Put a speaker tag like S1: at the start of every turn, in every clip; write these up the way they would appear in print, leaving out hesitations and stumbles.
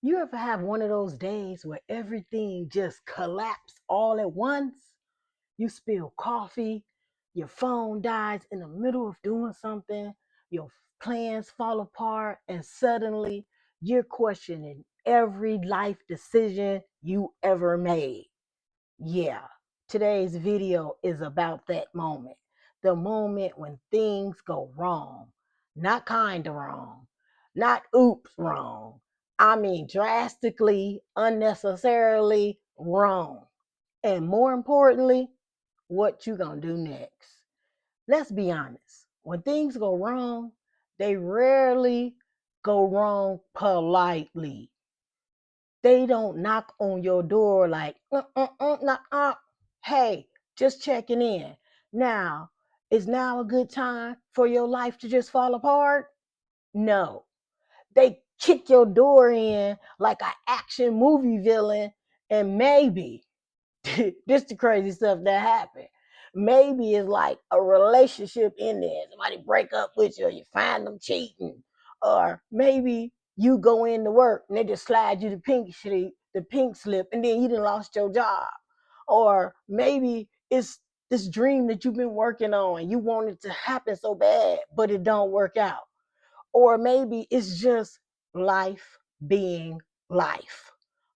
S1: You ever have one of those days where everything just collapses all at once? You spill coffee, your phone dies in the middle of doing something, your plans fall apart, and suddenly you're questioning every life decision you ever made. Yeah, today's video is about that moment. The moment when things go wrong. Not kind of wrong. Not oops wrong. I mean drastically, unnecessarily wrong. And more importantly, what you gonna do next. Let's be honest. When things go wrong, they rarely go wrong politely. They don't knock on your door like, knock up. Hey, just checking in. Now, is now a good time for your life to just fall apart? No. They kick your door in like an action movie villain, and maybe this the crazy stuff that happened. Maybe it's like a relationship in there. Somebody break up with you, or you find them cheating, or maybe you go into work and they just slide you the pink slip, and then you done lost your job. Or maybe it's this dream that you've been working on and you want it to happen so bad, but it don't work out. Or maybe it's just life being life.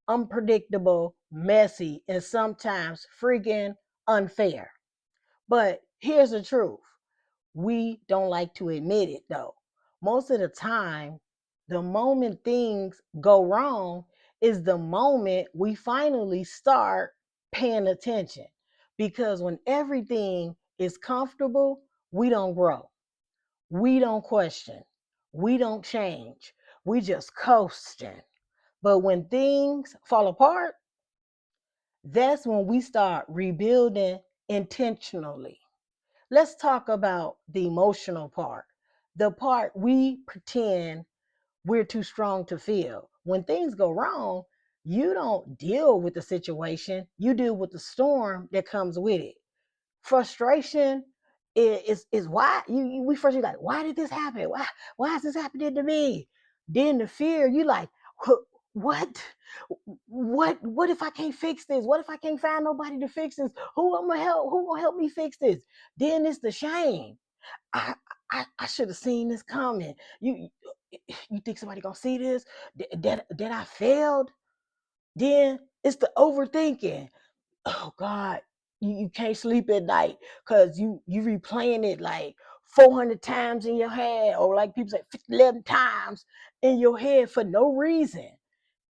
S1: Unpredictable, messy, and sometimes freaking unfair. But here's the truth. We don't like to admit it though. Most of the time, the moment things go wrong is the moment we finally start paying attention. Because when everything is comfortable, we don't grow. We don't question. We don't change. We just coasting. But when things fall apart, that's when we start rebuilding intentionally. Let's talk about the emotional part, the part we pretend we're too strong to feel. When things go wrong, you don't deal with the situation, you deal with the storm that comes with it. Frustration is why we first like, why did this happen? Why is this happening to me? Then the fear, you like, what what if I can't fix this? What if I can't find nobody to fix this? Who gonna help me fix this? Then it's the shame. I I should have seen this coming. You think somebody gonna see this? That I failed? Then it's the overthinking. Oh God, you can't sleep at night because you replaying it like 400 times in your head, or like people say 11 times in your head for no reason.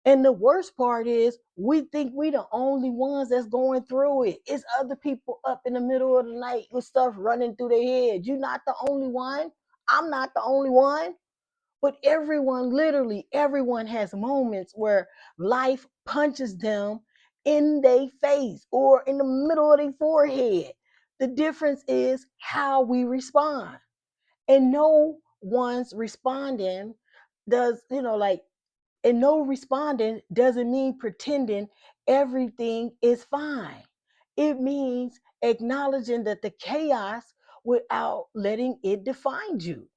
S1: And the worst part is we think we the only ones that's going through it. It's other people up in the middle of the night with stuff running through their head. You're not the only one. I'm not the only one. But everyone, literally everyone, has moments where life punches them in their face or in the middle of their forehead. The difference is how we respond. And no one's responding does, like, and no responding doesn't mean pretending everything is fine. It means acknowledging that the chaos without letting it define you.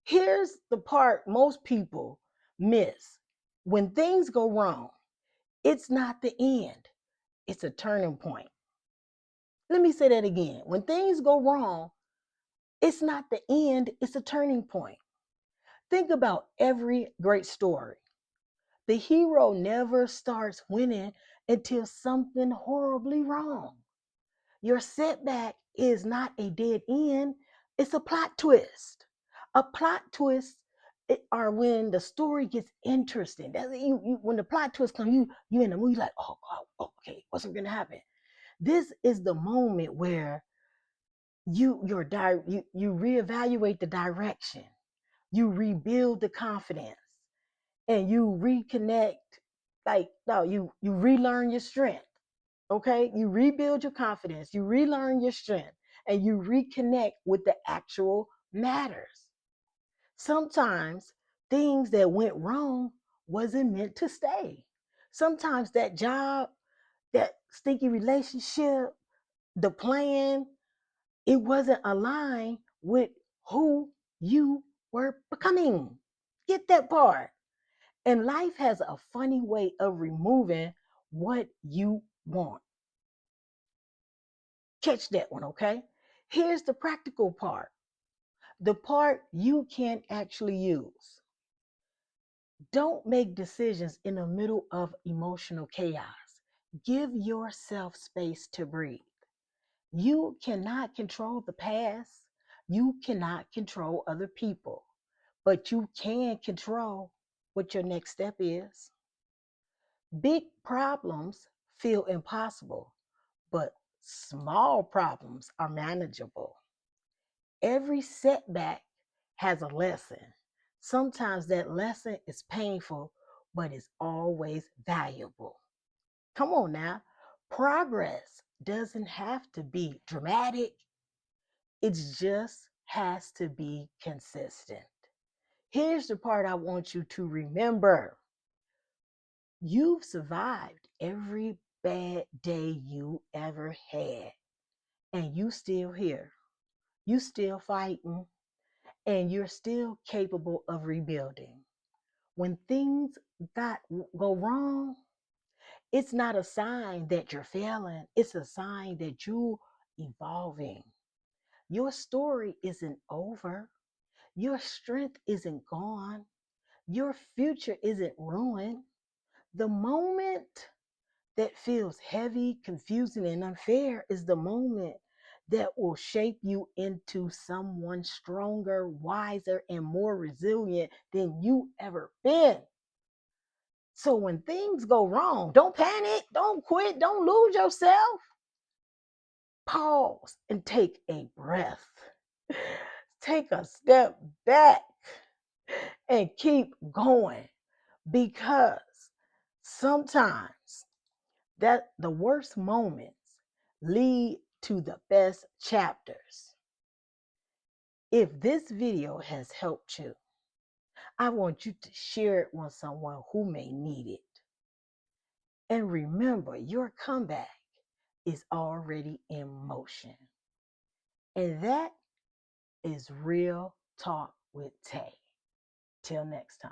S1: Here's the part most people miss. When things go wrong, it's not the end, it's a turning point. Let me say that again. When things go wrong, it's not the end, it's a turning point. Think about every great story. The hero never starts winning until something horribly wrong. Your setback is not a dead end, it's a plot twist. A plot twist are when the story gets interesting. That's when the plot twist comes, you in the movie like, oh, okay, what's going to happen? This is the moment where you reevaluate the direction, you rebuild the confidence, and you reconnect. Like, no, you relearn your strength. Okay, you rebuild your confidence, you relearn your strength, and you reconnect with the actual matters. Sometimes things that went wrong wasn't meant to stay. Sometimes that job, that sticky relationship, the plan, it wasn't aligned with who you were becoming. Get that part. And life has a funny way of removing what you want. Catch that one, okay? Here's the practical part, the part you can actually use. Don't make decisions in the middle of emotional chaos. Give yourself space to breathe. You cannot control the past. You cannot control other people, but you can control what your next step is. Big problems feel impossible, but small problems are manageable. Every setback has a lesson. Sometimes that lesson is painful, but it's always valuable. Come on now. Progress doesn't have to be dramatic, it just has to be consistent. Here's the part I want you to remember: you've survived every bad day you ever had, and you still here. You still fighting, and you're still capable of rebuilding. When things got go wrong, it's not a sign that you're failing. It's a sign that you're evolving. Your story isn't over. Your strength isn't gone. Your future isn't ruined. The moment that feels heavy, confusing, and unfair is the moment that will shape you into someone stronger, wiser, and more resilient than you ever been. So when things go wrong, don't panic, don't quit, don't lose yourself. Pause and take a breath. Take a step back and keep going, because sometimes that the worst moments lead to the best chapters. If this video has helped you, I want you to share it with someone who may need it. And remember, your comeback is already in motion. And that is Real Talk with Tay. Till next time.